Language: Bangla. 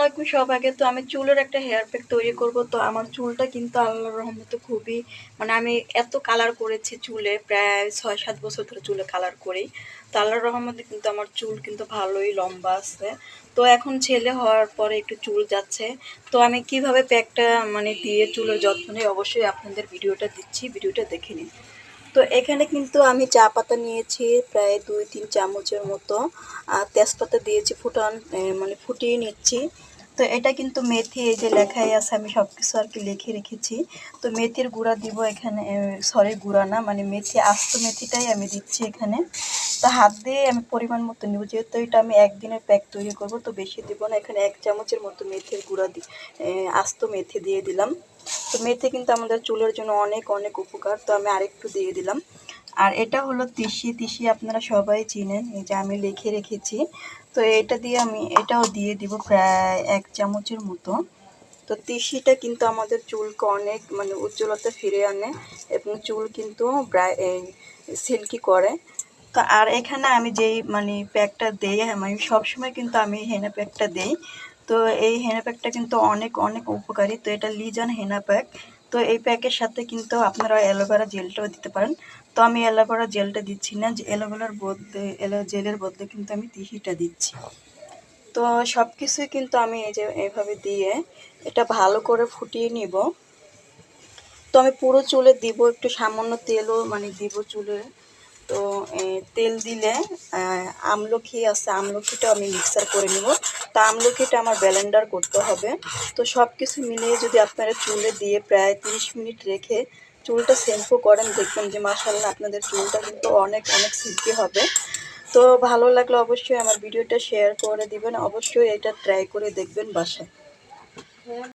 আলাইকুম সবাইকে। তো আমি চুলের একটা হেয়ার প্যাক তৈরি করব। তো আমার চুলটা কিন্তু আল্লাহর রহমতে খুবই মানে আমি এত কালার করেছি চুলে, প্রায় ৬-৭ বছর ধরে চুলে কালার করি। তো আল্লাহর রহমতে কিন্তু আমার চুল কিন্তু ভালোই লম্বা আছে। তো এখন ছেলে হওয়ার পরে একটু চুল যাচ্ছে। তো আমি কিভাবে প্যাকটা মানে দিয়ে চুলের যত্ন নিই অবশ্যই আপনাদের ভিডিওটা দিচ্ছি, ভিডিওটা দেখে নিন। তো এখানে কিন্তু আমি চা পাতা নিয়েছি প্রায় ২-৩ চামচের মতো, আর তেজপাতা দিয়েছি মানে ফুটিয়ে নিচ্ছি। তো এটা কিন্তু মেথি, এই যে লেখাই আছে, আমি সব কিছু আর কি লিখে রেখেছি। তো মেথির গুঁড়া দিব এখানে, সরি গুঁড়া না, মানে মেথি, আস্ত মেথিটাই আমি দিচ্ছি এখানে। তো হাত দিয়ে আমি পরিমাণ মতো নেব, যেহেতু এটা আমি একদিনের প্যাক তৈরি করব, তো বেশি দিব না। এখানে ১ চামচের মতো মেথির গুঁড়া আস্ত মেথি দিয়ে দিলাম। তো মেথি কিন্তু আমাদের চুলের জন্য অনেক অনেক উপকার। তো আমি আরেকটু দিয়ে দিলাম। আর এটা হলো তিসি, তিসি আপনারা সবাই চিনেন, এই যে আমি লিখে রেখেছি। তো এটা দিয়ে আমি এটাও দিয়ে দিব প্রায় ১ চামচের মতো। তো তিসিটা কিন্তু আমাদের চুলকে অনেক মানে উজ্জ্বলতা ফিরে আনে এবং চুল কিন্তু সিল্কি করে। তো আর এখানে আমি যেই মানে প্যাকটা দেই, আমি সবসময় কিন্তু আমি হেনা প্যাকটা দেই। তো এই হেনা প্যাকটা কিন্তু অনেক অনেক উপকারী। তো এটা লিজান হেনা প্যাক। তো এই প্যাকের সাথে কিন্তু আপনারা অ্যালোভেরা জেলটাও দিতে পারেন। তো আমি অ্যালোভেরা জেলটা দিচ্ছি না, যে জেলের বদলে কিন্তু আমি তিসিটা দিচ্ছি। তো সব কিছুই কিন্তু আমি এই যে এভাবে দিয়ে এটা ভালো করে ফুটিয়ে নিব। তো আমি পুরো চুলে দিব, একটু সামান্য তেলও মানে দিব চুলে। তো তেল দিলে আমলকি আছে, আমলকিটা আমি মিক্সার করে নিব। তা আমলকিটা আমার ব্লেন্ডার করতে হবে। তো সব কিছু মিলিয়ে যদি আপনারা চুলে দিয়ে প্রায় ৩০ মিনিট রেখে চুলটা শ্যাম্পু করেন, দেখবেন যে মাশাআল্লাহ আপনাদের চুলটা কিন্তু অনেক অনেক সিল্কি হবে। তো ভালো লাগলে অবশ্যই আমার ভিডিওটা শেয়ার করে দিবেন, অবশ্যই এটা ট্রাই করে দেখবেন বাসায়।